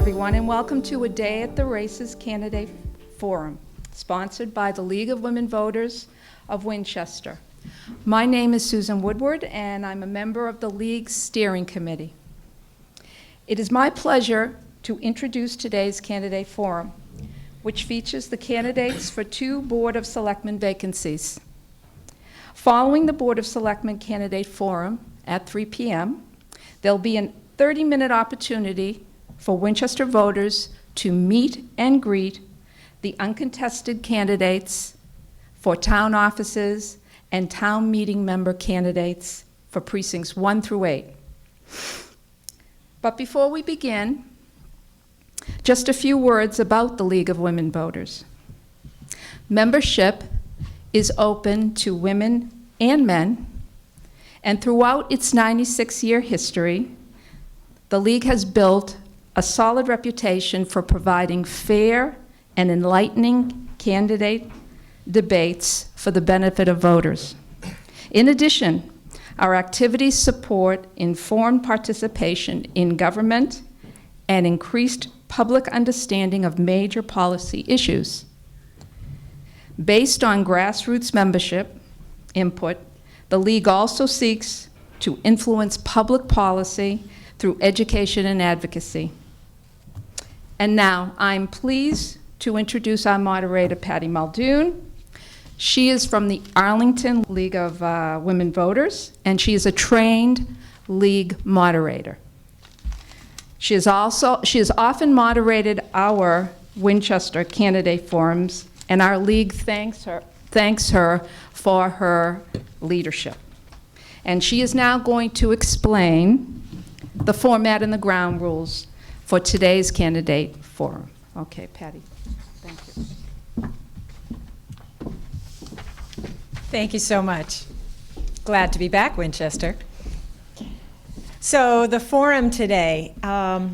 everyone, and welcome to A Day at the Races Candidate Forum, sponsored by the League of Women Voters of Winchester. My name is Susan Woodward, and I'm a member of the League's Steering Committee. It is my pleasure to introduce today's Candidate Forum, which features the candidates for 2 Board of Selectmen vacancies. Following the Board of Selectmen Candidate Forum at 3 p.m., there'll be a 30-minute opportunity for Winchester voters to meet and greet the uncontested candidates for town offices and town meeting member candidates for precincts 1 through 8. But before we begin, just a few words about the League of Women Voters. Membership is open to women and men, and throughout its 96-year history, the League has built a solid reputation for providing fair and enlightening candidate debates for the benefit of voters. In addition, our activities support informed participation in government and increased public understanding of major policy issues. Based on grassroots membership input, the League also seeks to influence public policy through education and advocacy. And now, I'm pleased to introduce our moderator, Patty Muldoon. She is from the Arlington League of Women Voters, and she is a trained League moderator. She has often moderated our Winchester candidate forums, and our League thanks her for her leadership. And she is now going to explain the format and the ground rules for today's candidate forum. Okay, Patty, thank you. Thank you so much. Glad to be back, Winchester. So the forum today, I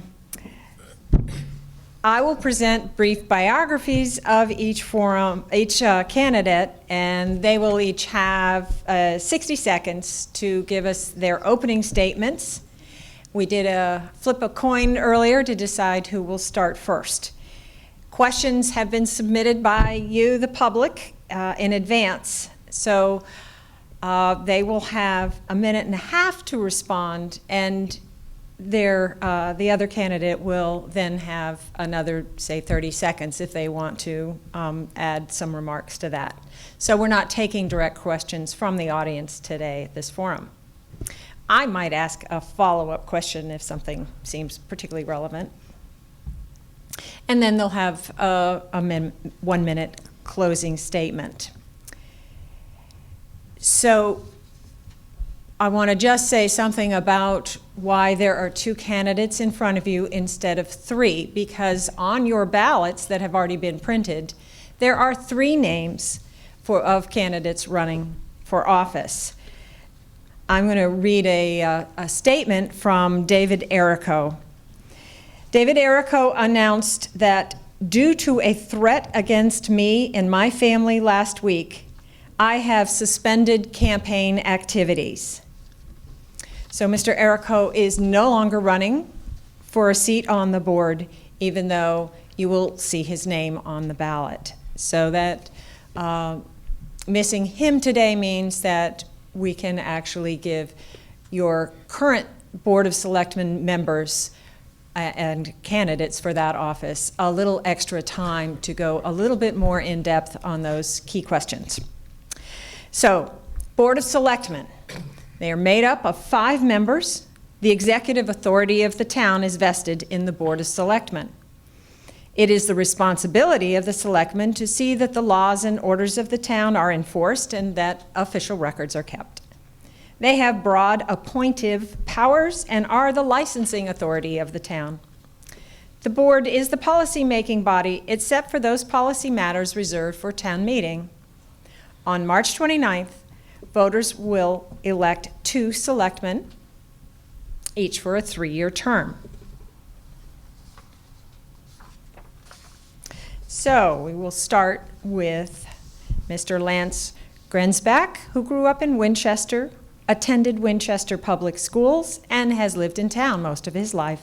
will present brief biographies of each candidate, and they will each have 60 seconds to give us their opening statements. We did flip a coin earlier to decide who will start first. Questions have been submitted by you, the public, in advance. So they will have 1.5 minutes to respond, and the other candidate will then have another, say, 30 seconds if they want to add some remarks to that. So we're not taking direct questions from the audience today at this forum. I might ask a follow-up question if something seems particularly relevant. And then they'll have a 1-minute closing statement. So I want to just say something about why there are 2 candidates in front of you instead of 3, because on your ballots that have already been printed, there are 3 names of candidates running for office. I'm going to read a statement from David Errico. David Errico announced that due to a threat against me and my family last week, I have suspended campaign activities. So Mr. Errico is no longer running for a seat on the board, even though you will see his name on the ballot. So that missing him today means that we can actually give your current Board of Selectmen members and candidates for that office a little extra time to go a little bit more in depth on those key questions. So, Board of Selectmen, they are made up of 5 members. The executive authority of the town is vested in the Board of Selectmen. It is the responsibility of the selectmen to see that the laws and orders of the town are enforced and that official records are kept. They have broad appointive powers and are the licensing authority of the town. The board is the policy-making body, except for those policy matters reserved for town meeting. On March 29th, voters will elect 2 selectmen, each for a 3-year term. So we will start with Mr. Lance Grensbach, who grew up in Winchester, attended Winchester Public Schools, and has lived in town most of his life.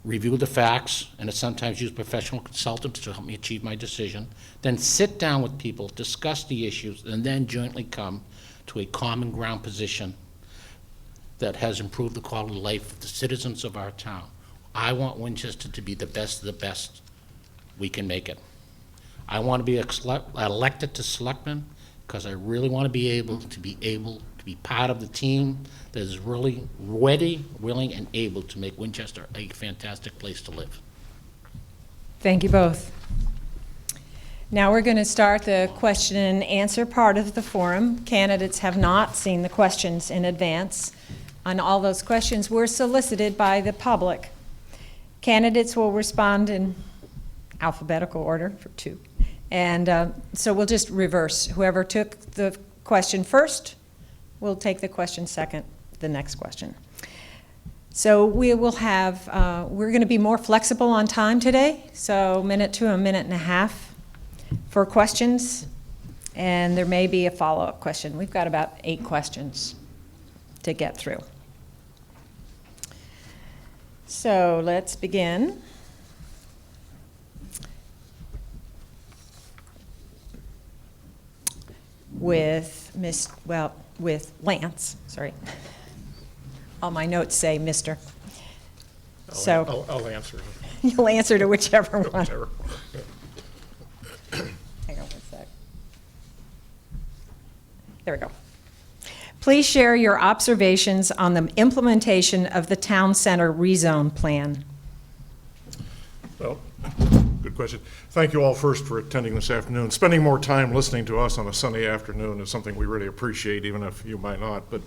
review the facts, and I sometimes use professional consultants to help me achieve my decision, then sit down with people, discuss the issues, and then jointly come to a common ground position that has improved the quality of life of the citizens of our town. I want Winchester to be the best of the best we can make it. I want to be elected to selectman because I really want to be able to be part of the team that is really ready, willing, and able to make Winchester a fantastic place to live. Thank you both. Now we're going to start the question and answer part of the forum. Candidates have not seen the questions in advance, and all those questions were solicited by the public. Candidates will respond in alphabetical order for two. And so we'll just reverse. Whoever took the question first will take the question second, the next question. So we will have, we're going to be more flexible on time today, so a minute to a minute and a half for questions, and there may be a follow-up question. We've got about 8 questions to get through. So let's begin. With with Lance, sorry. All my notes say Mr. So I'll answer. you'll answer to whichever one. Whichever. Hang on one sec. There we go. Please share your observations on the implementation of the town center rezone plan. Well, good question. Thank you all first for attending this afternoon. Spending more time listening to us on a sunny afternoon is something we really appreciate, even if you might not. But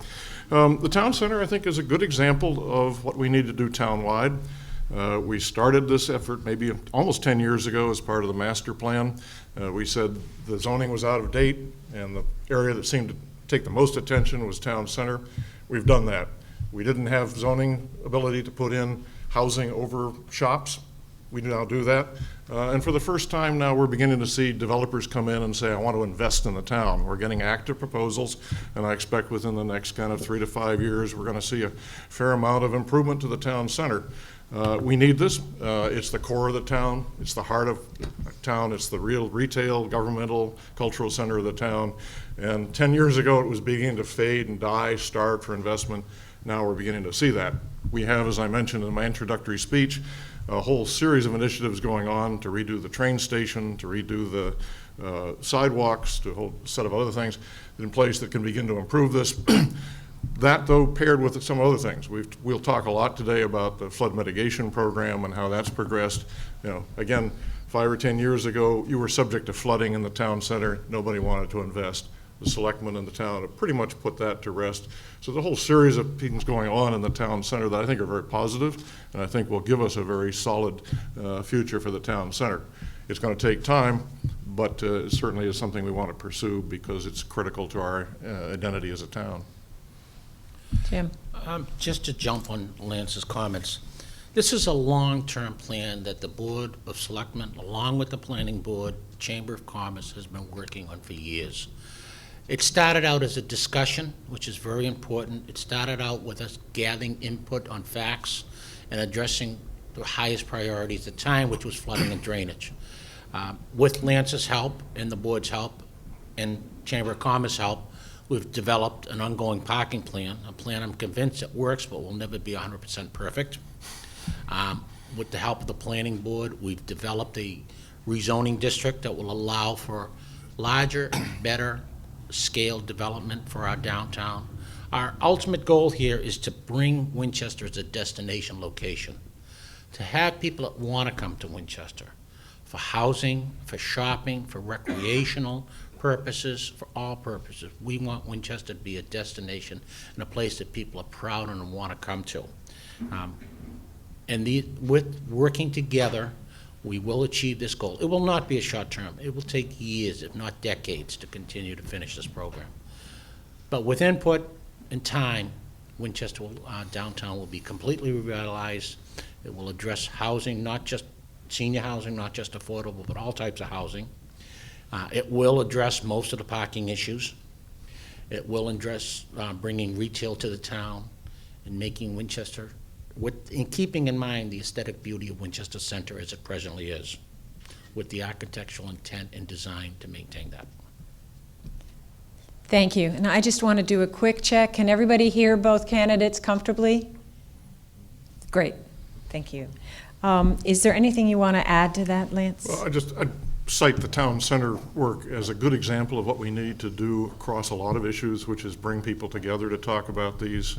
the town center, I think, is a good example of what we need to do townwide. We started this effort maybe almost 10 years ago as part of the master plan. We said the zoning was out of date, and the area that seemed to take the most attention was town center. We've done that. We didn't have zoning ability to put in housing over shops. We now do that. And for the first time now, we're beginning to see developers come in and say, I want to invest in the town. We're getting active proposals, and I expect within the next kind of 3 to 5 years, we're going to see a fair amount of improvement to the town center. We need this. It's the core of the town. It's the heart of the town. It's the real retail, governmental, cultural center of the town. And 10 years ago, it was beginning to fade and die, starve for investment. Now we're beginning to see that. We have, as I mentioned in my introductory speech, a whole series of initiatives going on to redo the train station, to redo the sidewalks, to a whole set of other things in place that can begin to improve this. That, though, paired with some other things. We'll talk a lot today about the flood mitigation program and how that's progressed. You know, again, 5 or 10 years ago, you were subject to flooding in the town center. Nobody wanted to invest. The selectmen in the town have pretty much put that to rest. So the whole series of things going on in the town center that I think are very positive, and I think will give us a very solid future for the town center. It's going to take time, but it certainly is something we want to pursue because it's critical to our identity as a town. Jim. Just to jump on Lance's comments, this is a long-term plan that the Board of Selectmen, along with the Planning Board, Chamber of Commerce, has been working on for years. It started out as a discussion, which is very important. It started out with us gathering input on facts and addressing the highest priorities at the time, which was flooding and drainage. With Lance's help and the board's help and Chamber of Commerce help, we've developed an ongoing parking plan, a plan I'm convinced it works, but will never be 100% perfect. With the help of the Planning Board, we've developed a rezoning district that will allow for larger, better scale development for our downtown. Our ultimate goal here is to bring Winchester as a destination location, to have people that want to come to Winchester for housing, for shopping, for recreational purposes, for all purposes. We want Winchester to be a destination and a place that people are proud and want to come to. With working together, we will achieve this goal. It will not be a short term. It will take years, if not decades, to continue to finish this program. But with input and time, Winchester downtown will be completely revitalized. It will address housing, not just senior housing, not just affordable, but all types of housing. It will address most of the parking issues. It will address bringing retail to the town and making Winchester in keeping in mind the aesthetic beauty of Winchester Center as it presently is, with the architectural intent and design to maintain that. Thank you. And I just want to do a quick check. Can everybody hear both candidates comfortably? Great. Thank you. Is there anything you want to add to that, Lance? Well, I'd cite the town center work as a good example of what we need to do across a lot of issues, which is bring people together to talk about these.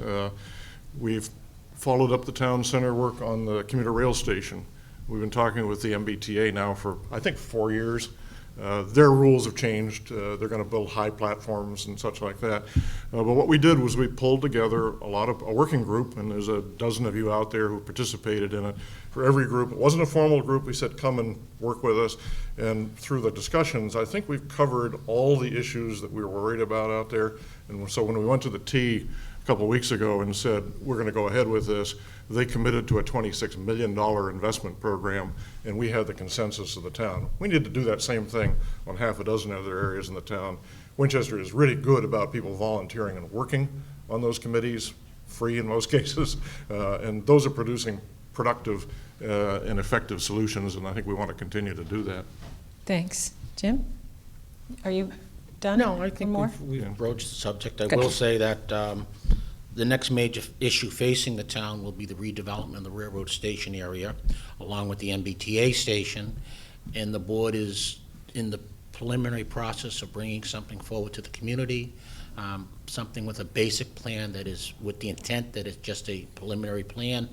We've followed up the town center work on the commuter rail station. We've been talking with the MBTA now for, I think, 4 years. Their rules have changed. They're going to build high platforms and such like that. But what we did was we pulled together a working group, and there's a dozen of you out there who participated in it. For every group, it wasn't a formal group. We said, come and work with us. And through the discussions, I think we've covered all the issues that we were worried about out there. And so when we went to the T a couple of weeks ago and said, we're going to go ahead with this, they committed to a $26 million investment program, and we had the consensus of the town. We need to do that same thing on half a dozen other areas in the town. Winchester is really good about people volunteering and working on those committees, free in most cases, and those are producing productive and effective solutions, and I think we want to continue to do that. Thanks. Jim? Are you done? No, I think One more? we've broached the subject. I Okay. will say that the next major issue facing the town will be the redevelopment of the railroad station area, along with the MBTA station, and the board is in the preliminary process of bringing something forward to the community, something with a basic plan that is with the intent that it's just a preliminary plan,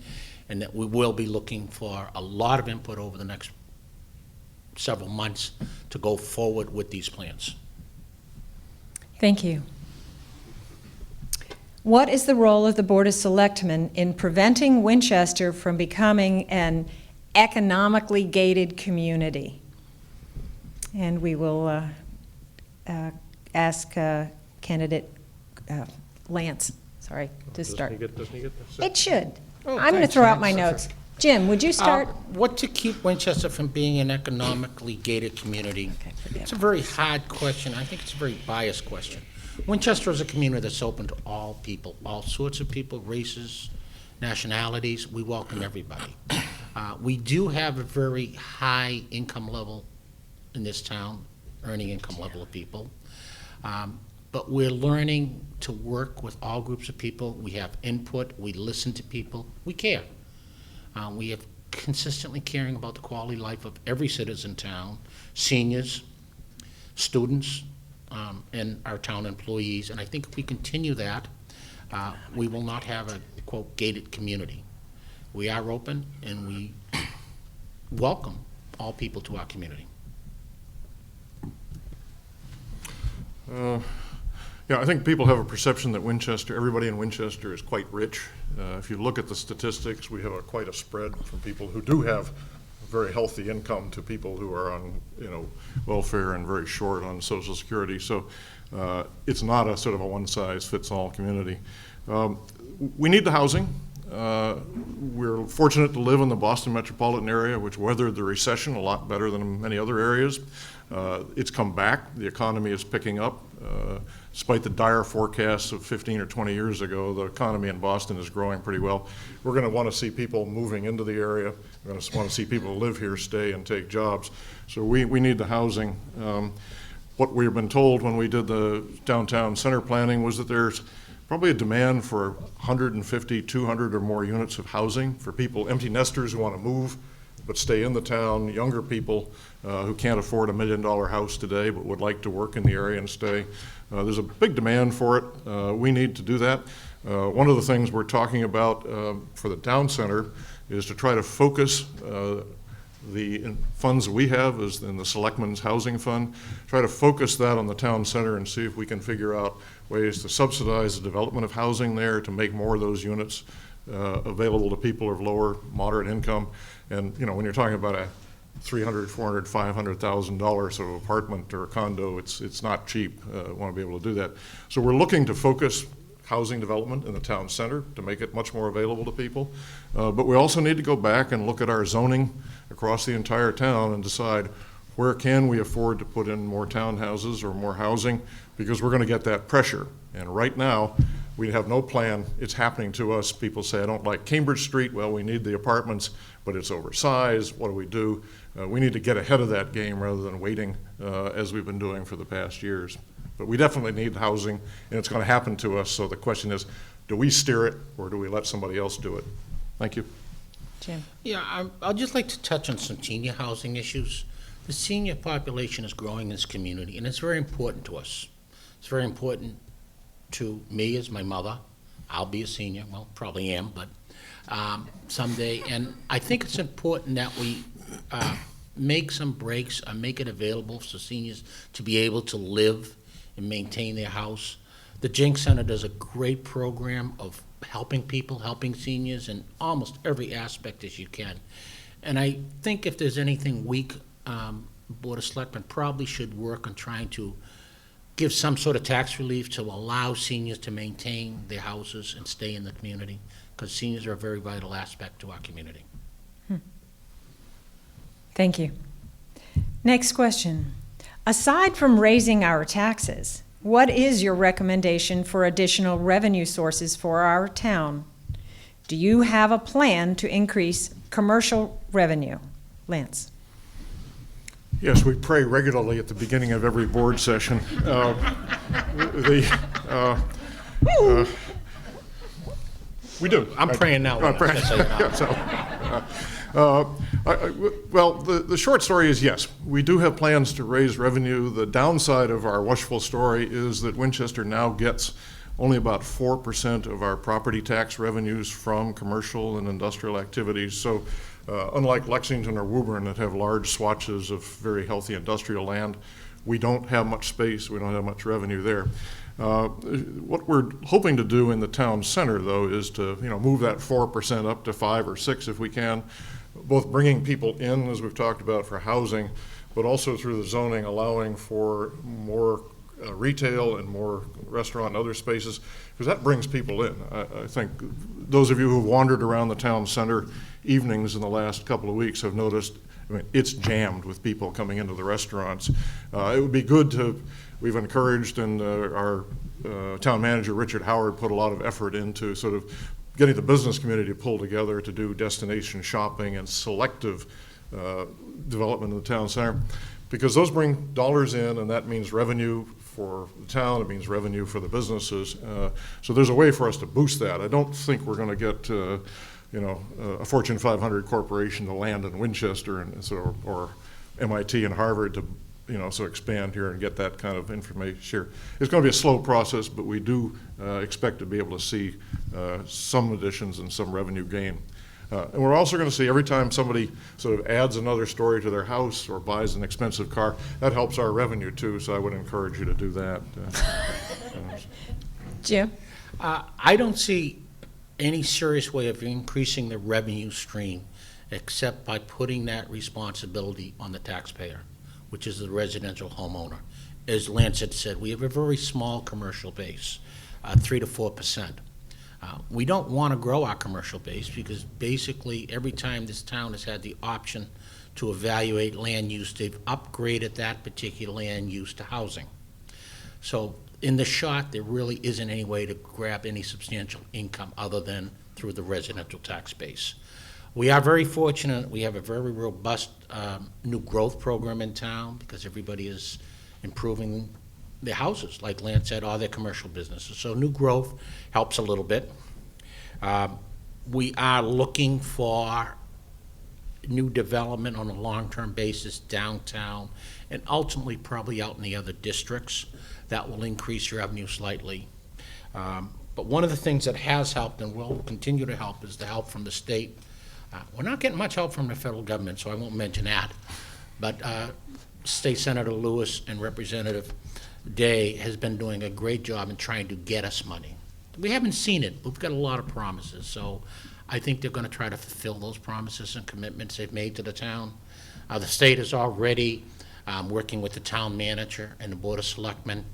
and that we will be looking for a lot of input over the next several months to go forward with these plans. Thank you. What is the role of the Board of Selectmen in preventing Winchester from becoming an economically gated community? And we will ask candidate Lance, sorry, to start. Doesn't he get to say? It should. Oh, I'm going to thanks, throw out my Lance. notes. Jim, would you start? What to keep Winchester from being an economically gated community? It's a very hard question. I think it's a very biased question. Winchester is a community that's open to all people, all sorts of people, races, nationalities. We welcome everybody. We do have a very high income level in this town, earning income level of people. But we're learning to work with all groups of people. We have input, we listen to people, we care. We have consistently caring about the quality of life of every citizen in town, seniors, students, and our town employees. And I think if we continue that, we will not have a, quote, gated community. We are open and we welcome all people to our community. Yeah, I think people have a perception that Winchester, everybody in Winchester is quite rich. If you look at the statistics, we have quite a spread from people who do have very healthy income to people who are on, welfare and very short on Social Security. So it's not a sort of a one-size-fits-all community. We need the housing. We're fortunate to live in the Boston metropolitan area, which weathered the recession a lot better than many other areas. It's come back. The economy is picking up. Despite the dire forecasts of 15 or 20 years ago, the economy in Boston is growing pretty well. We're going to want to see people moving into the area. We're going to want to see people live here, stay, and take jobs. So we need the housing. What we've been told when we did the downtown center planning was that there's probably a demand for 150, 200 or more units of housing for people, empty nesters who want to move but stay in the town, younger people who can't afford $1 million house today but would like to work in the area and stay. There's a big demand for it. We need to do that. One of the things we're talking about for the town center is to try to focus the funds we have is in the Selectmen's Housing Fund, try to focus that on the town center and see if we can figure out ways to subsidize the development of housing there to make more of those units available to people of lower, moderate income. And when you're talking about a $300,000, $400,000, $500,000 sort of apartment or a condo, it's not cheap. Want to be able to do that. So we're looking to focus housing development in the town center to make it much more available to people. But we also need to go back and look at our zoning across the entire town and decide where can we afford to put in more townhouses or more housing, because we're going to get that pressure. And right now, We have no plan. It's happening to us. People say, I don't like Cambridge Street. Well, we need the apartments, but it's oversized. What do we do? We need to get ahead of that game rather than waiting as we've been doing for the past years. But we definitely need housing, and it's going to happen to us. So the question is, do we steer it or do we let somebody else do it? Thank you. Jim? Yeah, I'd just like to touch on some senior housing issues. The senior population is growing in this community, and it's very important to us. It's very important to me as my mother. I'll be a senior, well, probably am, but someday. And I think it's important that we make some breaks and make it available for seniors to be able to live and maintain their house. The Jenks Center does a great program of helping people, helping seniors in almost every aspect as you can. And I think if there's anything weak, Board of Selectmen probably should work on trying to give some sort of tax relief to allow seniors to maintain their houses and stay in the community, because seniors are a very vital aspect to our community. Thank you. Next question. Aside from raising our taxes, what is your recommendation for additional revenue sources for our town? Do you have a plan to increase commercial revenue? Lance? Yes, we pray regularly at the beginning of every board session. We do. I'm praying now. I'm praying. just so you know. Well, the short story is yes, we do have plans to raise revenue. The downside of our wishful story is that Winchester now gets only about 4% of our property tax revenues from commercial and industrial activities. So unlike Lexington or Woburn that have large swatches of very healthy industrial land, we don't have much space, we don't have much revenue there. What we're hoping to do in the town center, though, is to move that 4% up to 5 or 6 if we can, both bringing people in, as we've talked about, for housing, but also through the zoning allowing for more retail and more restaurant and other spaces, because that brings people in. I think those of you who've wandered around the town center evenings in the last couple of weeks have noticed, it's jammed with people coming into the restaurants. It would be good to, we've encouraged, and our town manager, Richard Howard, put a lot of effort into sort of getting the business community to pull together to do destination shopping and selective development in the town center, because those bring dollars in, and that means revenue for the town, it means revenue for the businesses. So there's a way for us to boost that. I don't think we're going to get a Fortune 500 corporation to land in Winchester and or MIT and Harvard to expand here and get that kind of information here. It's going to be a slow process, but we do expect to be able to see some additions and some revenue gain. And we're also going to see every time somebody sort of adds another story to their house or buys an expensive car, that helps our revenue too, so I would encourage you to do that. Jim? I don't see any serious way of increasing the revenue stream except by putting that responsibility on the taxpayer, which is the residential homeowner. As Lance had said, we have a very small commercial base, 3 to 4%. We don't want to grow our commercial base because basically every time this town has had the option to evaluate land use, they've upgraded that particular land use to housing. So in the short, there really isn't any way to grab any substantial income other than through the residential tax base. We are very fortunate. We have a very robust new growth program in town because everybody is improving their houses, like Lance said, or their commercial businesses. So new growth helps a little bit. We are looking for new development on a long-term basis downtown and ultimately probably out in the other districts. That will increase revenue slightly. But one of the things that has helped and will continue to help is the help from the state. We're not getting much help from the federal government, so I won't mention that. But State Senator Lewis and Representative Day has been doing a great job in trying to get us money. We haven't seen it, but we've got a lot of promises. So I think they're going to try to fulfill those promises and commitments they've made to the town. The state is already working with the town manager and the Board of Selectmen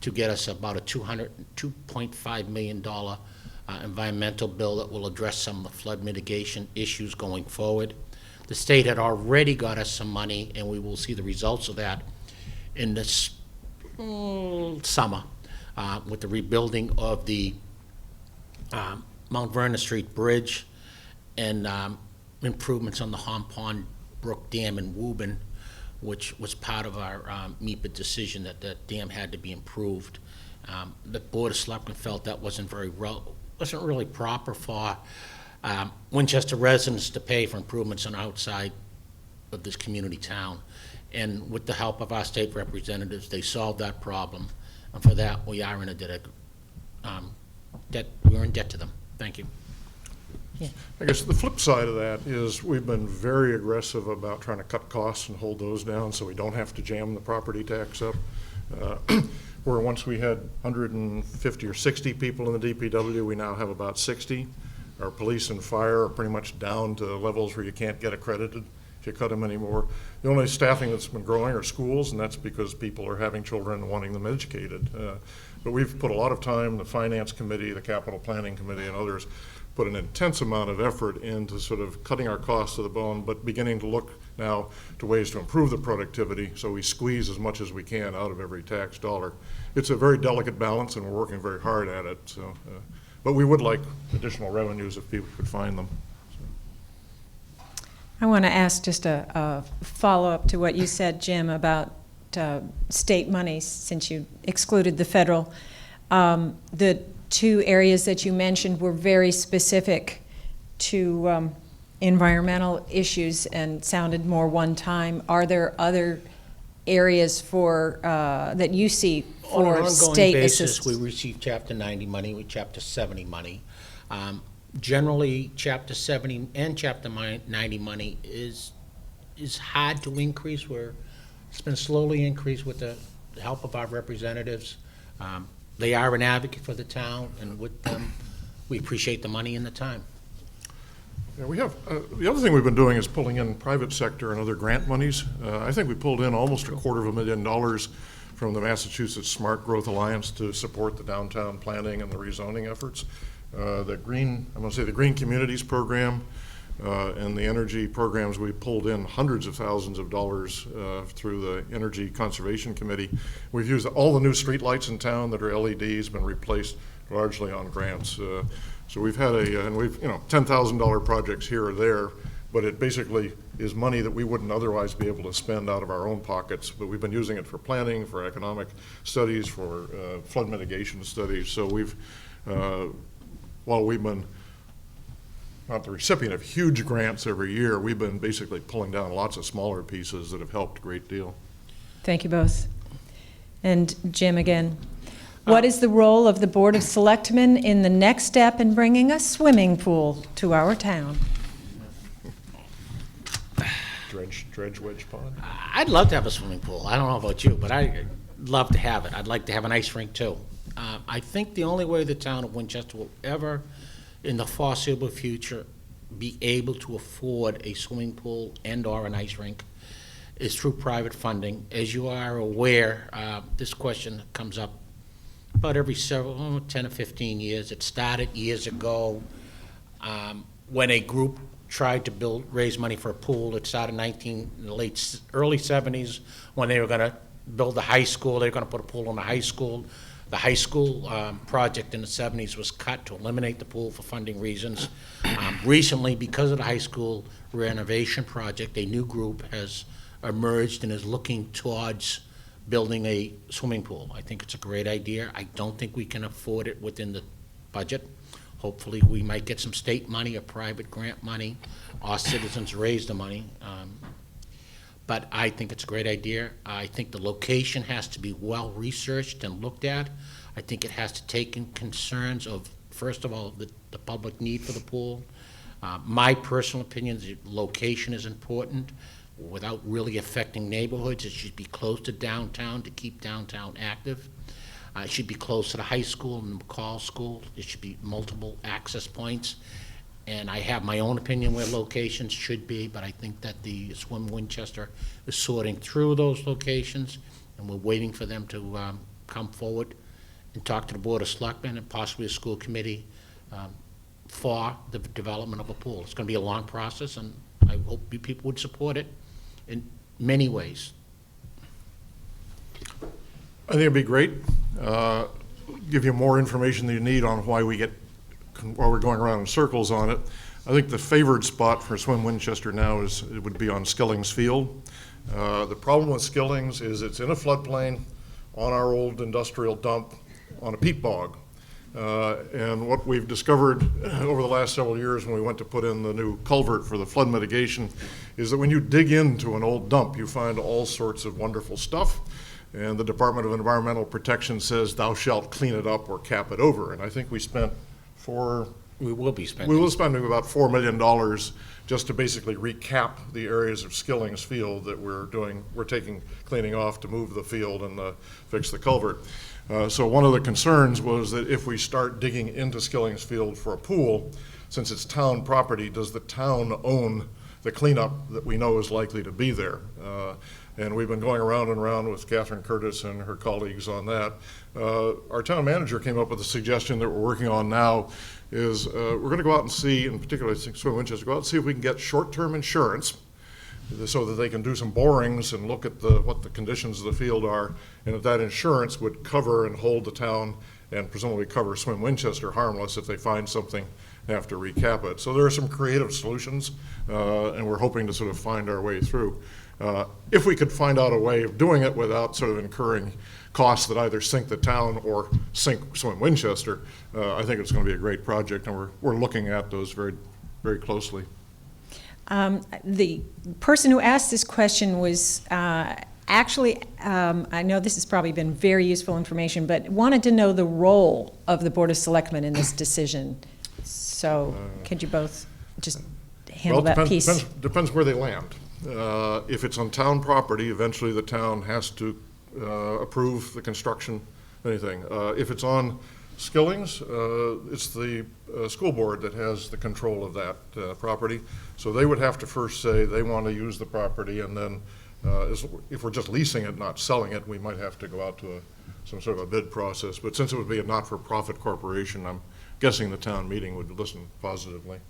to get us about a $2.5 million environmental bill that will address some of the flood mitigation issues going forward. The state had already got us some money, and we will see the results of that in this summer with the rebuilding of the Mount Vernon Street Bridge and improvements on the Hom Pond Brook Dam in Woburn, which was part of our MEPA decision that the dam had to be improved. The Board of Selectmen felt that wasn't really proper for Winchester residents to pay for improvements on outside of this community town. And with the help of our state representatives, they solved that problem. And for that, we are in a debt, we're in debt to them. Thank you. I guess the flip side of that is we've been very aggressive about trying to cut costs and hold those down so we don't have to jam the property tax up. Where once we had 150 or 60 people in the DPW, we now have about 60. Our police and fire are pretty much down to levels where you can't get accredited if you cut them anymore. The only staffing that's been growing are schools, and that's because people are having children and wanting them educated. But we've put a lot of time, the Finance Committee, the Capital Planning Committee, and others put an intense amount of effort into sort of cutting our costs to the bone, but beginning to look now to ways to improve the productivity so we squeeze as much as we can out of every tax dollar. It's a very delicate balance, and we're working very hard at it. So, but we would like additional revenues if people could find them. I want to ask just a follow-up to what you said, Jim, about state money, since you excluded the federal. The two areas that you mentioned were very specific to environmental issues and sounded more one-time. Are there other areas for that you see On an for ongoing state basis, assistance? we receive Chapter 90 money, we Chapter 70 money. Generally, Chapter 70 and Chapter 90 money is hard to increase. It's been slowly increased with the help of our representatives. They are an advocate for the town, and with them, we appreciate the money and the time. Yeah, we have, the other thing we've been doing is pulling in private sector and other grant monies. I think we pulled in almost $250,000 from the Massachusetts Smart Growth Alliance to support the downtown planning and the rezoning efforts. The Green Communities Program and the energy programs, we pulled in hundreds of thousands of dollars through the Energy Conservation Committee. We've used all the new streetlights in town that are LEDs, been replaced largely on grants. So we've had and we've, $10,000 projects here or there, but it basically is money that we wouldn't otherwise be able to spend out of our own pockets. But we've been using it for planning, for economic studies, for flood mitigation studies. So we've, while we've been not the recipient of huge grants every year, we've been basically pulling down lots of smaller pieces that have helped a great deal. Thank you both. And Jim, again, what is the role of the Board of Selectmen in the next step in bringing a swimming pool to our town? Dredge Wedge Pond. I'd love to have a swimming pool. I don't know about you, but I'd love to have it. I'd like to have an ice rink too. I think the only way the town of Winchester will ever, in the foreseeable future, be able to afford a swimming pool and/or an ice rink is through private funding. As you are aware, this question comes up about every 10 or 15 years. It started years ago when a group tried to raise money for a pool. It started in the early 70s when they were going to build the high school. They were going to put a pool in the high school. The high school project in the 70s was cut to eliminate the pool for funding reasons. Recently, because of the high school renovation project, a new group has emerged and is looking towards building a swimming pool. I think it's a great idea. I don't think we can afford it within the budget. Hopefully, we might get some state money or private grant money. Our citizens raise the money. But I think it's a great idea. I think the location has to be well-researched and looked at. I think it has to take in concerns of, first of all, the public need for the pool. My personal opinion is the location is important without really affecting neighborhoods. It should be close to downtown to keep downtown active. It should be close to the high school and the McCall School. There should be multiple access points. And I have my own opinion where locations should be, but I think that the Swim Winchester is sorting through those locations, and we're waiting for them to come forward and talk to the Board of Selectmen and possibly a school committee for the development of a pool. It's going to be a long process, and I hope people would support it in many ways. I think it'd be great. Give you more information than you need on why we get while we're going around in circles on it, I think the favored spot for Swim Winchester now it would be on Skillings Field. The problem with Skillings is it's in a floodplain on our old industrial dump on a peat bog. And what we've discovered over the last several years when we went to put in the new culvert for the flood mitigation is that when you dig into an old dump, you find all sorts of wonderful stuff. And the Department of Environmental Protection says thou shalt clean it up or cap it over. And I think we will be spending about $4 million just to basically recap the areas of Skillings Field that we're cleaning off to move the field and fix the culvert. So one of the concerns was that if we start digging into Skillings Field for a pool, since it's town property, does the town own the cleanup that we know is likely to be there? And we've been going around and around with Catherine Curtis and her colleagues on that. Our town manager came up with a suggestion that we're working on now is we're going to go out and see, in particular, I think Swim Winchester, go out and see if we can get short-term insurance so that they can do some borings and look at what the conditions of the field are, and if that insurance would cover and hold the town and presumably cover Swim Winchester harmless if they find something and have to recap it. So there are some creative solutions, and we're hoping to sort of find our way through. If we could find out a way of doing it without sort of incurring costs that either sink the town or sink Swim Winchester, I think it's going to be a great project, and we're looking at those very, very closely. The person who asked this question was actually, I know this has probably been very useful information, but wanted to know the role of the Board of Selectmen in this decision. So could you both just handle that piece? Depends where they land. If it's on town property, eventually the town has to approve the construction, anything. If it's on Skillings, it's the school board that has the control of that property. So they would have to first say they want to use the property, and then if we're just leasing it, not selling it, we might have to go out to some sort of a bid process. But since it would be a not-for-profit corporation, I'm guessing the town meeting would listen positively.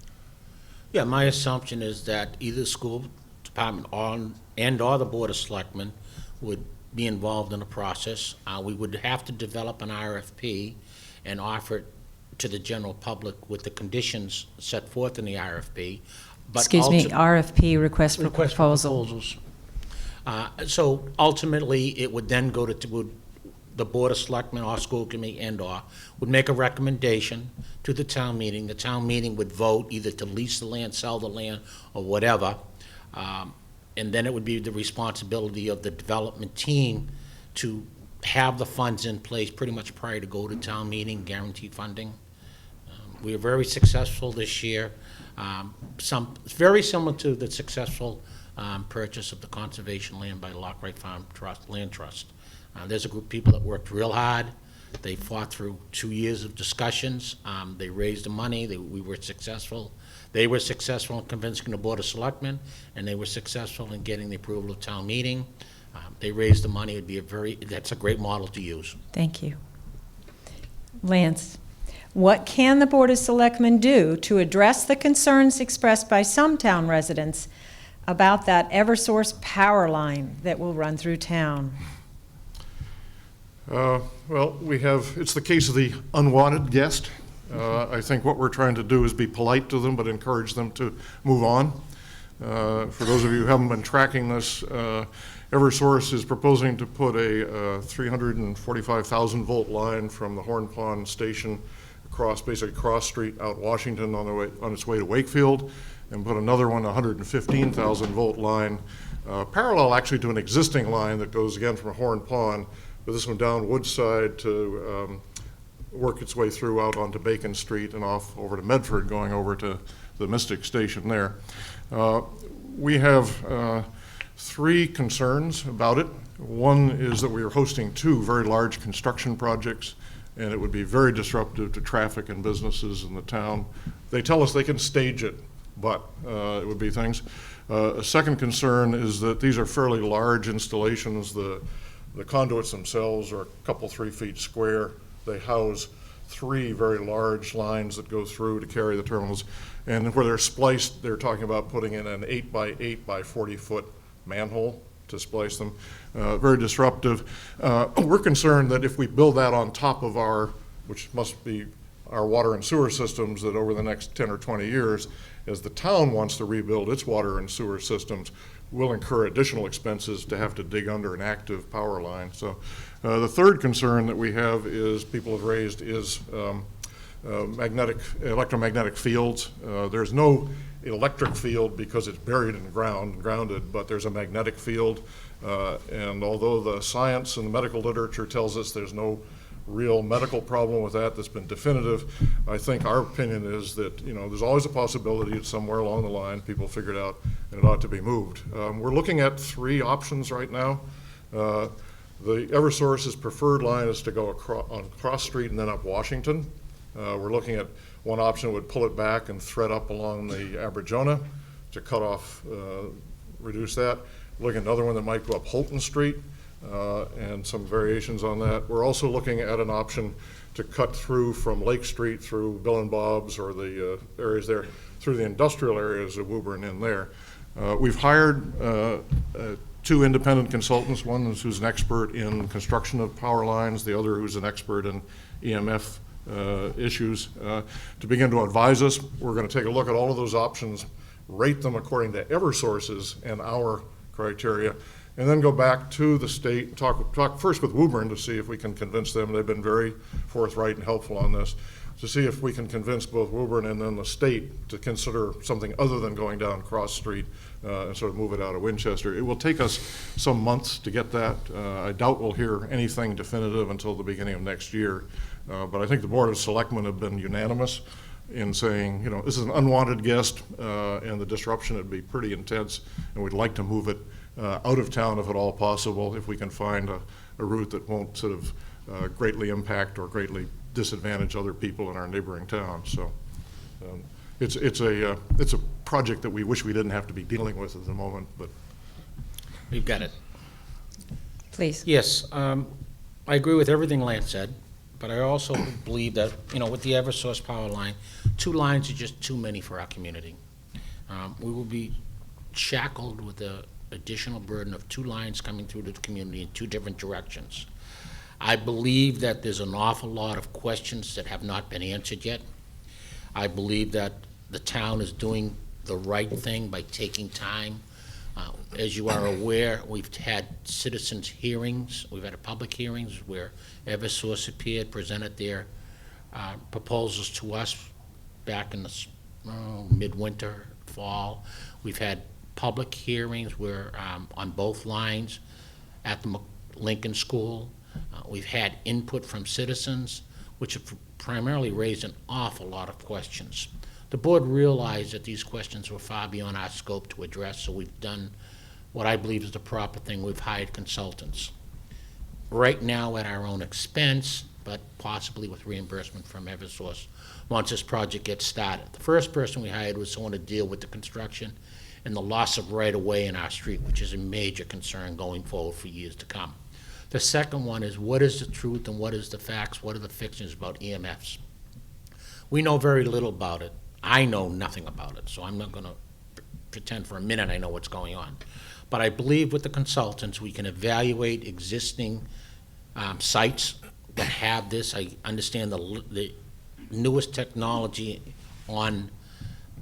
Yeah, my assumption is that either the school department or the Board of Selectmen would be involved in the process. We would have to develop an RFP and offer it to the general public with the conditions set forth in the RFP. But Excuse me, RFP, request for proposal. proposals. So ultimately, it would then go to the Board of Selectmen or school committee and/or would make a recommendation to the town meeting. The town meeting would vote either to lease the land, sell the land, or whatever. And then it would be the responsibility of the development team to have the funds in place pretty much prior to go to town meeting, guaranteed funding. We were very successful this year. Very similar to the successful purchase of the conservation land by Lockright Farm Land Trust. There's a group of people that worked real hard. They fought through 2 years of discussions. They raised the money. We were successful. They were successful in convincing the Board of Selectmen, and they were successful in getting the approval of town meeting. They raised the money. That's a great model to use. Thank you. Lance, what can the Board of Selectmen do to address the concerns expressed by some town residents about that Eversource power line that will run through town? Well, it's the case of the unwanted guest. I think what we're trying to do is be polite to them, but encourage them to move on. For those of you who haven't been tracking this, Eversource is proposing to put a 345,000 volt line from the Horn Pond station basically cross street out Washington on its way to Wakefield, and put another one, 115,000 volt line, parallel actually to an existing line that goes again from Horn Pond, but this one down Woodside to work its way through out onto Bacon Street and off over to Medford, going over to the Mystic Station there. We have 3 concerns about it. One is that we are hosting 2 very large construction projects, and it would be very disruptive to traffic and businesses in the town. They tell us they can stage it, but it would be things. A second concern is that these are fairly large installations. The conduits themselves are a couple 3 feet square. They house 3 very large lines that go through to carry the terminals. And where they're spliced, they're talking about putting in an 8 by 8 by 40 foot manhole to splice them. Very disruptive. We're concerned that if we build that on top of which must be our water and sewer systems that over the next 10 or 20 years, as the town wants to rebuild its water and sewer systems, will incur additional expenses to have to dig under an active power line. So the third concern that we have is, people have raised, is electromagnetic fields. There's no electric field because it's buried in the ground, grounded, but there's a magnetic field. And although the science and the medical literature tells us there's no real medical problem with that that's been definitive, I think our opinion is that, you know, there's always a possibility that somewhere along the line people figured out and it ought to be moved. We're looking at 3 options right now. The Eversource's preferred line is to go on Cross Street and then up Washington. We're looking at one option would pull it back and thread up along the Aberjona to cut off, reduce that. Looking at another one that might go up Holton Street, and some variations on that. We're also looking at an option to cut through from Lake Street through Bill and Bob's, or the areas there, through the industrial areas of Woburn in there. We've hired 2 independent consultants, one who's an expert in construction of power lines, the other who's an expert in EMF issues, to begin to advise us. We're going to take a look at all of those options, rate them according to Eversource's and our criteria, and then go back to the state, talk first with Woburn to see if we can convince them. They've been very forthright and helpful on this, to see if we can convince both Woburn and then the state to consider something other than going down Cross Street and sort of move it out of Winchester. It will take us some months to get that. I doubt we'll hear anything definitive until the beginning of next year, but I think the Board of Selectmen have been unanimous in saying, you know, this is an unwanted guest, and the disruption would be pretty intense, and we'd like to move it out of town if at all possible, if we can find a route that won't sort of greatly impact or greatly disadvantage other people in our neighboring towns. So it's a project that we wish we didn't have to be dealing with at the moment, but We've got it. Please. Yes, I agree with everything Lance said, but I also believe that, you know, with the Eversource power line, 2 lines are just too many for our community. We will be shackled with the additional burden of 2 lines coming through the community in 2 different directions. I believe that there's an awful lot of questions that have not been answered yet. I believe that the town is doing the right thing by taking time. As you are aware, we've had citizens' hearings. We've had public hearings where Eversource appeared, presented their proposals to us back in the midwinter, fall. We've had public hearings where on both lines at the Lincoln School. We've had input from citizens, which have primarily raised an awful lot of questions. The board realized that these questions were far beyond our scope to address, so we've done what I believe is the proper thing. We've hired consultants. Right now at our own expense, but possibly with reimbursement from Eversource once this project gets started. The first person we hired was someone to deal with the construction and the loss of right-of-way in our street, which is a major concern going forward for years to come. The second one is, what is the truth and what is the facts, what are the fictions about EMFs? We know very little about it. I know nothing about it, so I'm not going to pretend for a minute I know what's going on. But I believe with the consultants, we can evaluate existing sites that have this. I understand the newest technology on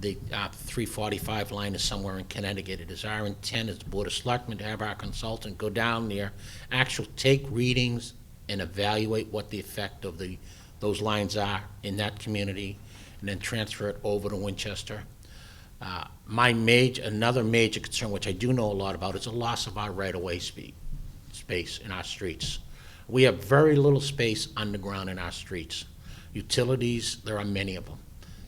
the 345 line is somewhere in Connecticut. It is our intent as the Board of Selectmen to have our consultant go down there, actually take readings and evaluate what the effect of those lines are in that community, and then transfer it over to Winchester. Another major concern, which I do know a lot about, is the loss of our right-of-way space in our streets. We have very little space underground in our streets. Utilities, there are many of them.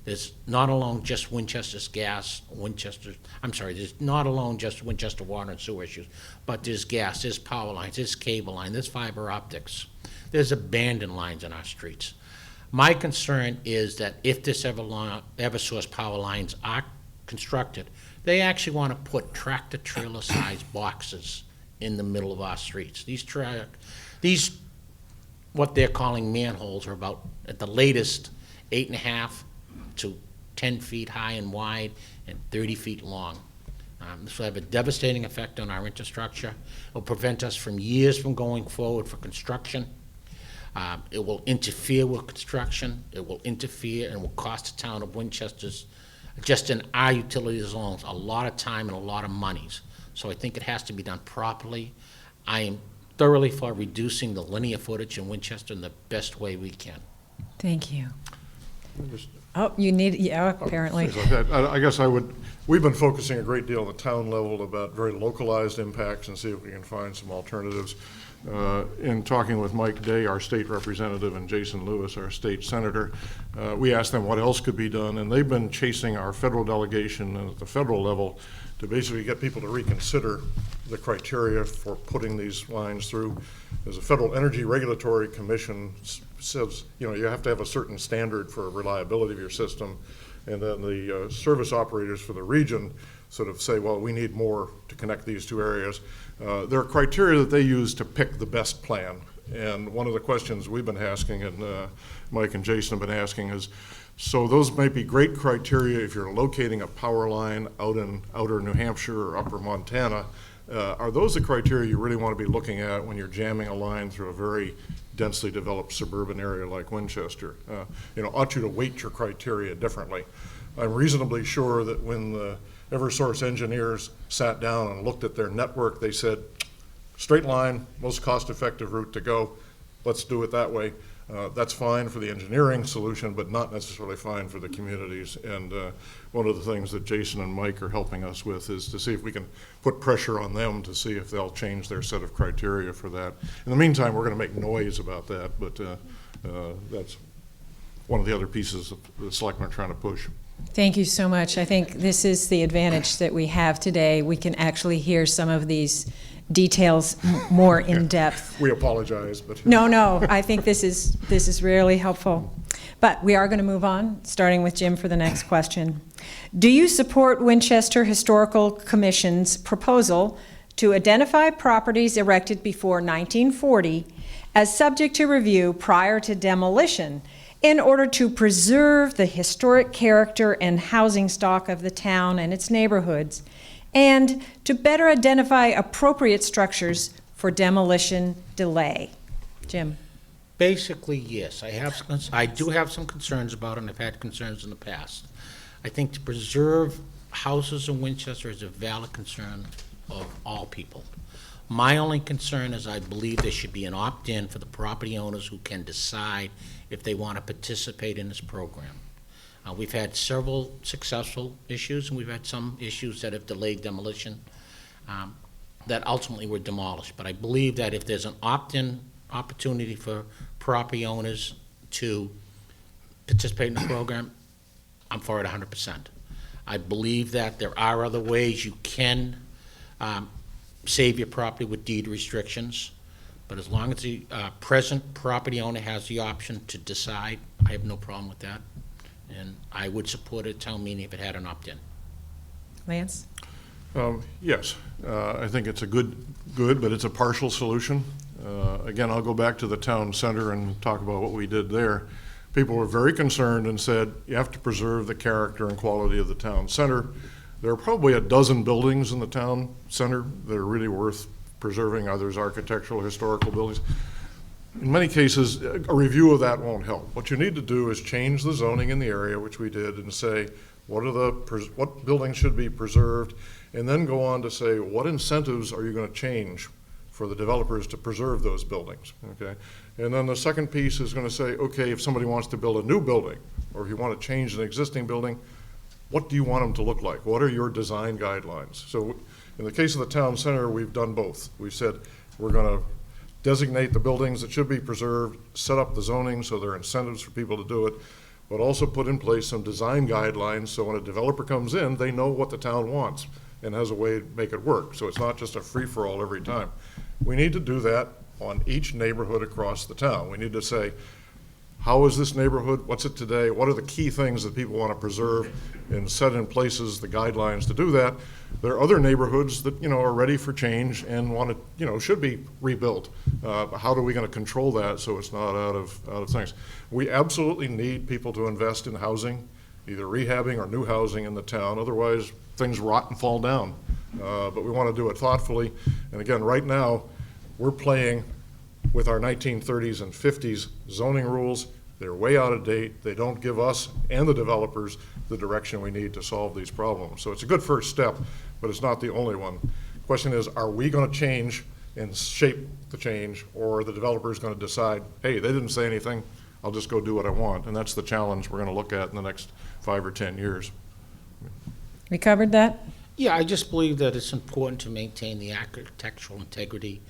There's not alone just Winchester's gas, there's not alone just Winchester water and sewer issues, but there's gas, there's power lines, there's cable line, there's fiber optics. There's abandoned lines in our streets. My concern is that if this Eversource power lines are constructed, they actually want to put tractor-trailer sized boxes in the middle of our streets. These, what they're calling manholes, are about, at the latest, 8.5 to 10 feet high and wide and 30 feet long. This will have a devastating effect on our infrastructure. It will prevent us from years from going forward for construction. It will interfere with construction. It will interfere and will cost the town of Winchester's, just in our utilities alone, a lot of time and a lot of monies. So I think it has to be done properly. I am thoroughly for reducing the linear footage in Winchester in the best way we can. Thank you. Oh, you need, yeah, apparently. Things like that. I guess we've been focusing a great deal on the town level about very localized impacts and see if we can find some alternatives. In talking with Mike Day, our state representative, and Jason Lewis, our state senator, we asked them what else could be done, and they've been chasing our federal delegation at the federal level to basically get people to reconsider the criteria for putting these lines through. There's a Federal Energy Regulatory Commission says, you have to have a certain standard for reliability of your system, and then the service operators for the region sort of say, well, we need more to connect these two areas. There are criteria that they use to pick the best plan, and one of the questions we've been asking, and Mike and Jason have been asking, is, so those might be great criteria if you're locating a power line out in outer New Hampshire or upper Montana. Are those the criteria you really want to be looking at when you're jamming a line through a very densely developed suburban area like Winchester? Ought you to weight your criteria differently? I'm reasonably sure that when the Eversource engineers sat down and looked at their network, they said, straight line, most cost-effective route to go, let's do it that way. That's fine for the engineering solution, but not necessarily fine for the communities. And one of the things that Jason and Mike are helping us with is to see if we can put pressure on them to see if they'll change their set of criteria for that. In the meantime, we're going to make noise about that, but that's one of the other pieces the selectmen are trying to push. Thank you so much. I think this is the advantage that we have today. We can actually hear some of these details more in depth. We apologize, but No, I think this is really helpful. But we are going to move on, starting with Jim for the next question. Do you support Winchester Historical Commission's proposal to identify properties erected before 1940 as subject to review prior to demolition in order to preserve the historic character and housing stock of the town and its neighborhoods, and to better identify appropriate structures for demolition delay? Jim. Basically, yes. I do have some concerns about it, and I've had concerns in the past. I think to preserve houses in Winchester is a valid concern of all people. My only concern is I believe there should be an opt-in for the property owners who can decide if they want to participate in this program. We've had several successful issues, and we've had some issues that have delayed demolition that ultimately were demolished. But I believe that if there's an opt-in opportunity for property owners to participate in the program, I'm for it 100%. I believe that there are other ways you can save your property with deed restrictions, but as long as the present property owner has the option to decide, I have no problem with that. And I would support a town meeting if it had an opt-in. Lance? Yes, I think it's a good, but it's a partial solution. Again, I'll go back to the town center and talk about what we did there. People were very concerned and said, you have to preserve the character and quality of the town center. There are probably a dozen buildings in the town center that are really worth preserving, others architectural, historical buildings. In many cases, a review of that won't help. What you need to do is change the zoning in the area, which we did, and say, what buildings should be preserved, and then go on to say, what incentives are you going to change for the developers to preserve those buildings, okay? And then the second piece is going to say, okay, if somebody wants to build a new building, or if you want to change an existing building, what do you want them to look like? What are your design guidelines? So in the case of the town center, we've done both. We've said we're going to designate the buildings that should be preserved, set up the zoning so there are incentives for people to do it, but also put in place some design guidelines so when a developer comes in, they know what the town wants and has a way to make it work. So it's not just a free-for-all every time. We need to do that on each neighborhood across the town. We need to say, how is this neighborhood? What's it today? What are the key things that people want to preserve, and set in places the guidelines to do that? There are other neighborhoods that are ready for change and want to should be rebuilt. How are we going to control that so it's not out of things? We absolutely need people to invest in housing, either rehabbing or new housing in the town. Otherwise, things rot and fall down. But we want to do it thoughtfully. And again, right now, we're playing with our 1930s and 50s zoning rules. They're way out of date. They don't give us and the developers the direction we need to solve these problems. So it's a good first step, but it's not the only one. The question is, are we going to change and shape the change, or are the developers going to decide, hey, they didn't say anything, I'll just go do what I want? And that's the challenge we're going to look at in the next 5 or 10 years. We covered that? Yeah, I just believe that it's important to maintain the architectural integrity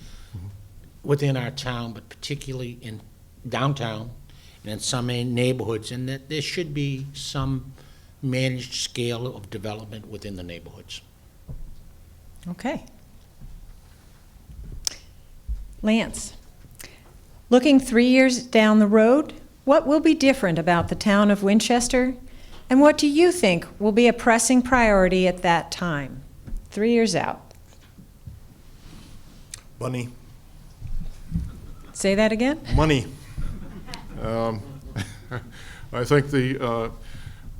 within our town, but particularly in downtown and in some neighborhoods, and that there should be some managed scale of development within the neighborhoods. Okay. Lance, looking 3 years down the road, what will be different about the town of Winchester? And what do you think will be a pressing priority at that time, 3 years out? Money. Say that again? Money. I think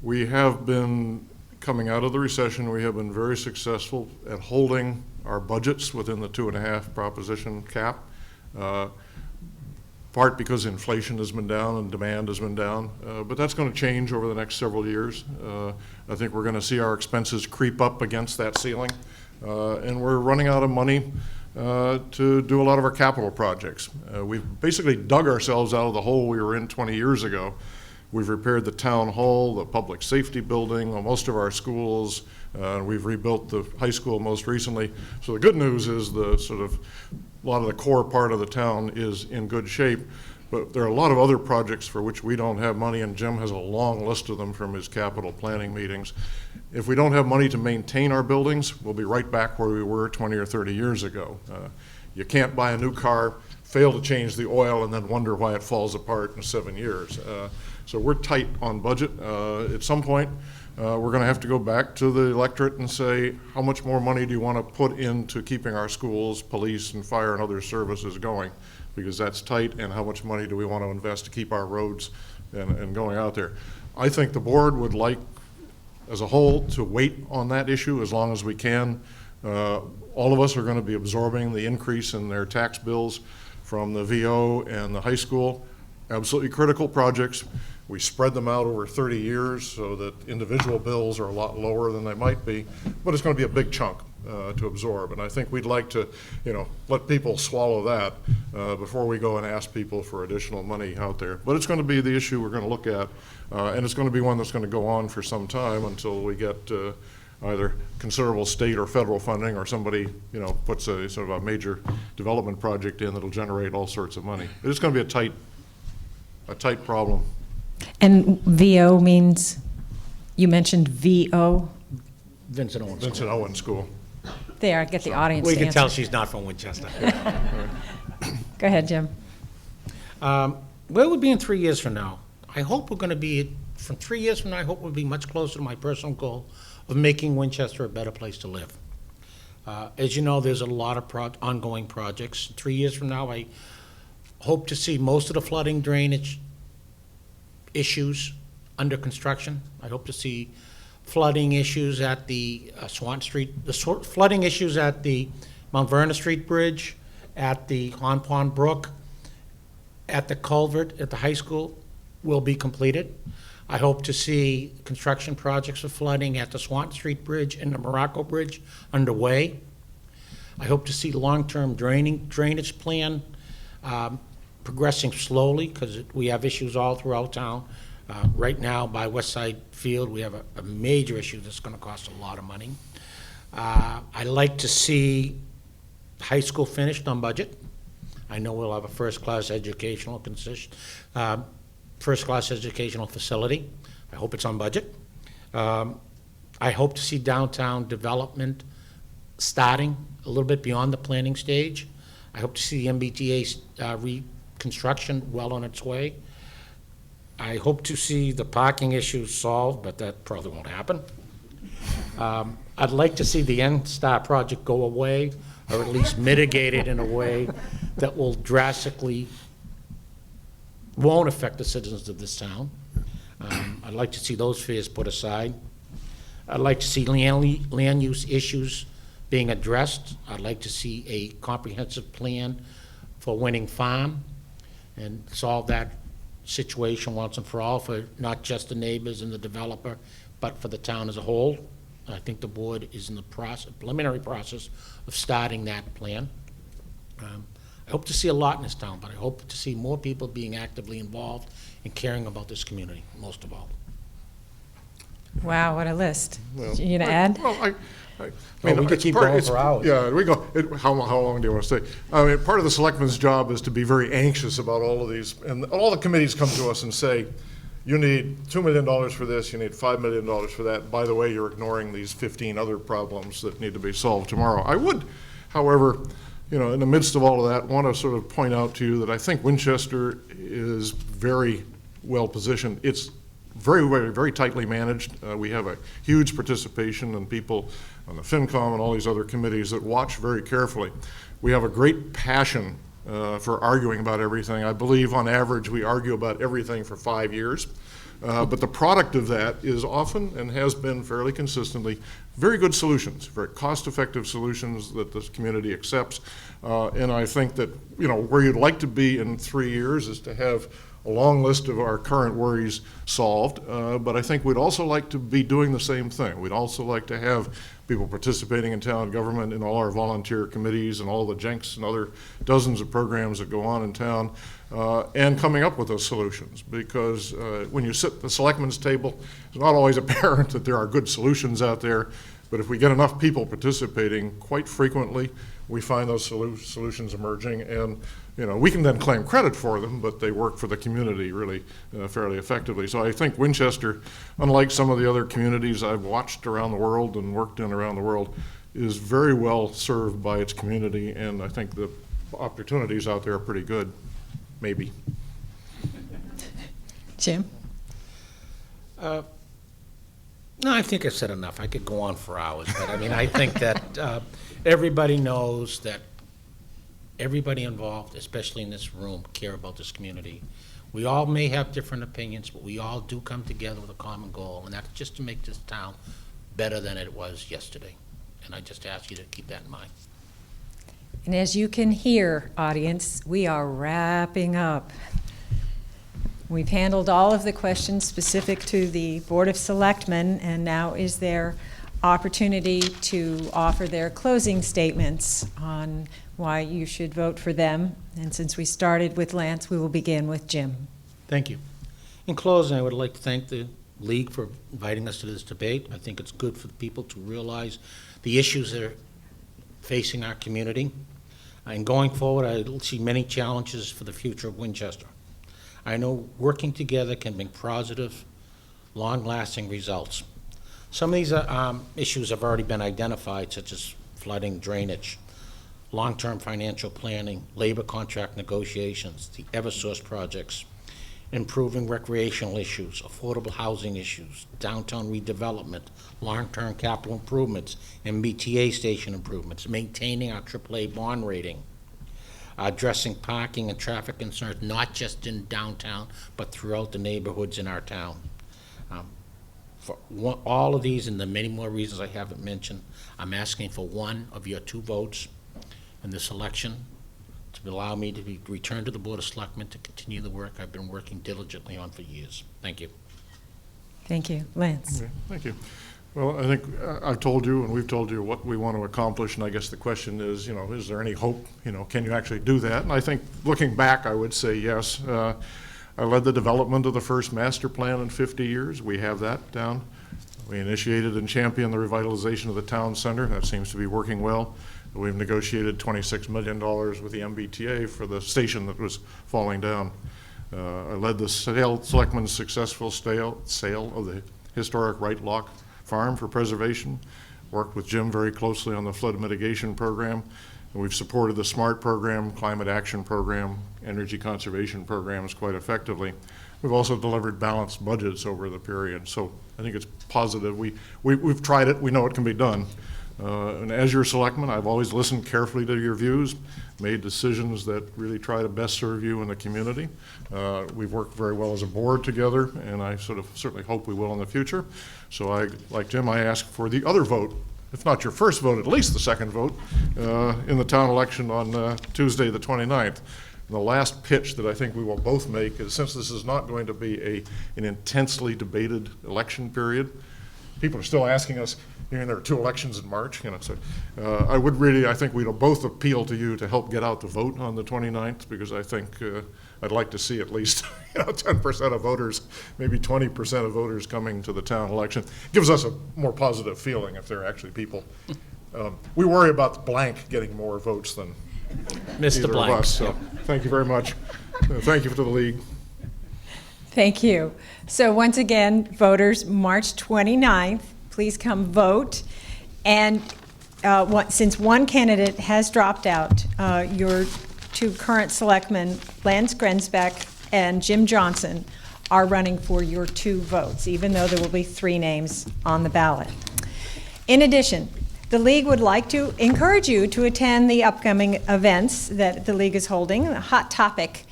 we have been, coming out of the recession, we have been very successful at holding our budgets within the 2.5 proposition cap. Part because inflation has been down and demand has been down, but that's going to change over the next several years. I think we're going to see our expenses creep up against that ceiling, and we're running out of money to do a lot of our capital projects. We've basically dug ourselves out of the hole we were in 20 years ago. We've repaired the town hall, the public safety building, most of our schools. We've rebuilt the high school most recently. So the good news is the sort of, a lot of the core part of the town is in good shape, but there are a lot of other projects for which we don't have money, and Jim has a long list of them from his capital planning meetings. If we don't have money to maintain our buildings, we'll be right back where we were 20 or 30 years ago. You can't buy a new car, fail to change the oil, and then wonder why it falls apart in 7 years. So we're tight on budget. At some point, we're going to have to go back to the electorate and say, how much more money do you want to put into keeping our schools, police, and fire and other services going? Because that's tight, and how much money do we want to invest to keep our roads and going out there? I think the board would like, as a whole, to wait on that issue as long as we can. All of us are going to be absorbing the increase in their tax bills from the VO and the high school. Absolutely critical projects. We spread them out over 30 years so that individual bills are a lot lower than they might be, but it's going to be a big chunk to absorb. And I think we'd like to, let people swallow that before we go and ask people for additional money out there. But it's going to be the issue we're going to look at, and it's going to be one that's going to go on for some time until we get either considerable state or federal funding, or somebody, puts a sort of a major development project in that'll generate all sorts of money. It's going to be a tight problem. And VO means, you mentioned VO? Vincent Owens. Vincent Owens School. There, get the audience We to can answer. tell she's not from Winchester. Go ahead, Jim. Where we'll be in 3 years from now? I hope we're going to be, from 3 years from now, I hope we'll be much closer to my personal goal of making Winchester a better place to live. As you know, there's a lot of ongoing projects. 3 years from now, I hope to see most of the flooding drainage issues under construction. I hope to see flooding issues at the Swan Street, flooding issues at the Mount Vernon Street Bridge, at the Hon Pond Brook, at the culvert at the high school will be completed. I hope to see construction projects for flooding at the Swan Street Bridge and the Morocco Bridge underway. I hope to see long-term drainage plan progressing slowly, because we have issues all throughout town. Right now, by Westside Field, we have a major issue that's going to cost a lot of money. I'd like to see high school finished on budget. I know we'll have a first-class educational facility. I hope it's on budget. I hope to see downtown development starting a little bit beyond the planning stage. I hope to see the MBTA reconstruction well on its way. I hope to see the parking issues solved, but that probably won't happen. I'd like to see the N-Star project go away, or at least mitigated in a way that will drastically, won't affect the citizens of this town. I'd like to see those fears put aside. I'd like to see land use issues being addressed. I'd like to see a comprehensive plan for Winning Farm and solve that situation once and for all for not just the neighbors and the developer, but for the town as a whole. I think the board is in the preliminary process of starting that plan. I hope to see a lot in this town, but I hope to see more people being actively involved and caring about this community, most of all. Wow, what a list. Well, You gonna add? Well, I Well, mean, we could it's keep part- going it's- for hours. Yeah, we go, how long do you want to stay? I mean, part of the selectmen's job is to be very anxious about all of these, and all the committees come to us and say, you need $2 million for this, you need $5 million for that. By the way, you're ignoring these 15 other problems that need to be solved tomorrow. I would, however, in the midst of all of that, want to sort of point out to you that I think Winchester is very well positioned. It's very, very, very tightly managed. We have a huge participation and people on the FinCom and all these other committees that watch very carefully. We have a great passion for arguing about everything. I believe on average we argue about everything for 5 years. But the product of that is often and has been fairly consistently very good solutions, very cost-effective solutions that this community accepts. And I think that, where you'd like to be in 3 years is to have a long list of our current worries solved, but I think we'd also like to be doing the same thing. We'd also like to have people participating in town government in all our volunteer committees and all the Jenks and other dozens of programs that go on in town, and coming up with those solutions. Because when you sit at the selectmen's table, it's not always apparent that there are good solutions out there, but if we get enough people participating, quite frequently, we find those solutions emerging, and we can then claim credit for them, but they work for the community really fairly effectively. So I think Winchester, unlike some of the other communities I've watched around the world and worked in around the world, is very well served by its community, and I think the opportunities out there are pretty good, maybe. Jim? No, I think I said enough. I could go on for hours, but I mean, I think that everybody knows that everybody involved, especially in this room, care about this community. We all may have different opinions, but we all do come together with a common goal, and that's just to make this town better than it was yesterday. And I just ask you to keep that in mind. And as you can hear, audience, we are wrapping up. We've handled all of the questions specific to the Board of Selectmen, and now is their opportunity to offer their closing statements on why you should vote for them. And since we started with Lance, we will begin with Jim. Thank you. In closing, I would like to thank the League for inviting us to this debate. I think it's good for the people to realize the issues that are facing our community. And going forward, I see many challenges for the future of Winchester. I know working together can bring positive, long-lasting results. Some of these issues have already been identified, such as flooding, drainage, long-term financial planning, labor contract negotiations, the Eversource projects, improving recreational issues, affordable housing issues, downtown redevelopment, long-term capital improvements, MBTA station improvements, maintaining our AAA bond rating, addressing parking and traffic concerns, not just in downtown, but throughout the neighborhoods in our town. For all of these and the many more reasons I haven't mentioned, I'm asking for one of your 2 votes in this election to allow me to be returned to the Board of Selectmen to continue the work I've been working diligently on for years. Thank you. Thank you. Lance? Okay, thank you. Well, I think I've told you and we've told you what we want to accomplish, and I guess the question is, is there any hope? Can you actually do that? And I think looking back, I would say yes. I led the development of the first master plan in 50 years. We have that down. We initiated and championed the revitalization of the town center. That seems to be working well. We've negotiated $26 million with the MBTA for the station that was falling down. I led the selectmen's successful sale of the historic Wright Lock Farm for preservation, worked with Jim very closely on the flood mitigation program, and we've supported the SMART program, climate action program, energy conservation programs quite effectively. We've also delivered balanced budgets over the period, so I think it's positive. We've tried it, we know it can be done. And as your selectman, I've always listened carefully to your views, made decisions that really try to best serve you and the community. We've worked very well as a board together, and I certainly hope we will in the future. So like Jim, I ask for the other vote if not your first vote, at least the second vote in the town election on Tuesday, the 29th. And the last pitch that I think we will both make is, since this is not going to be an intensely debated election period, people are still asking us, there are 2 elections in March, so I think we'll both appeal to you to help get out the vote on the 29th, because I think I'd like to see at least 10% of voters, maybe 20% of voters coming to the town election. Gives us a more positive feeling if there are actually people. We worry about the blank getting more votes than Mr. either of Blank. us, so thank you very much. Thank you to the league. Thank you. So once again, voters, March 29th, please come vote. And since one candidate has dropped out, your 2 current selectmen, Lance Grensbeck and Jim Johnson, are running for your 2 votes, even though there will be 3 names on the ballot. In addition, the League would like to encourage you to attend the upcoming events that the League is holding. A hot topic,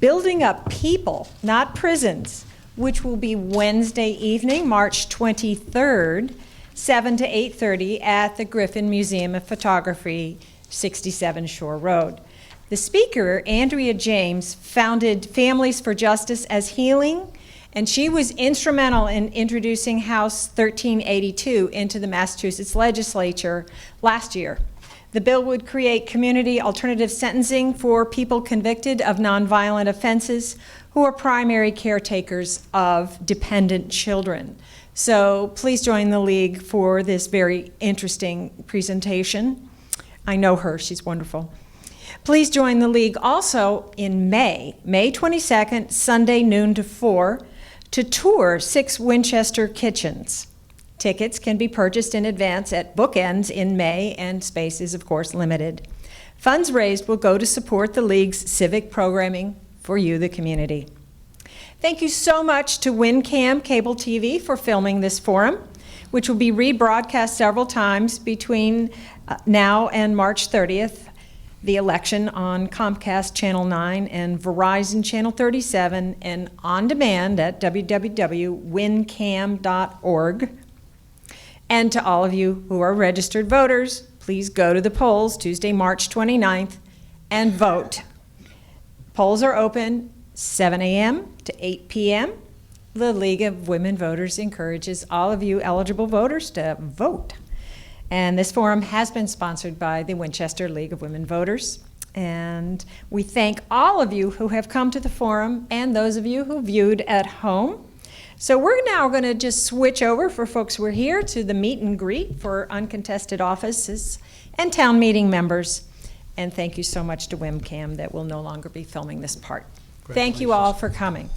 Building Up People, Not Prisons, which will be Wednesday evening, March 23rd, 7 to 8:30 at the Griffin Museum of Photography, 67 Shore Road. The speaker, Andrea James, founded Families for Justice as Healing, and she was instrumental in introducing House 1382 into the Massachusetts legislature last year. The bill would create community alternative sentencing for people convicted of nonviolent offenses who are primary caretakers of dependent children. So please join the League for this very interesting presentation. I know her, she's wonderful. Please join the League also in May 22nd, Sunday noon to 4, to tour 6 Winchester kitchens. Tickets can be purchased in advance at Bookends in May, and space is, of course, limited. Funds raised will go to support the League's civic programming for you, the community. Thank you so much to WinCam Cable TV for filming this forum, which will be rebroadcast several times between now and March 30th. The election on Comcast Channel 9 and Verizon Channel 37, and on demand at www.wincam.org. And to all of you who are registered voters, please go to the polls Tuesday, March 29th and vote. Polls are open 7 a.m. to 8 p.m. The League of Women Voters encourages all of you eligible voters to vote. And this forum has been sponsored by the Winchester League of Women Voters. And we thank all of you who have come to the forum and those of you who viewed at home. So we're now going to just switch over, for folks who are here, to the meet and greet for uncontested offices and town meeting members. And thank you so much to WinCam that will no longer be filming this part. Thank you all for coming.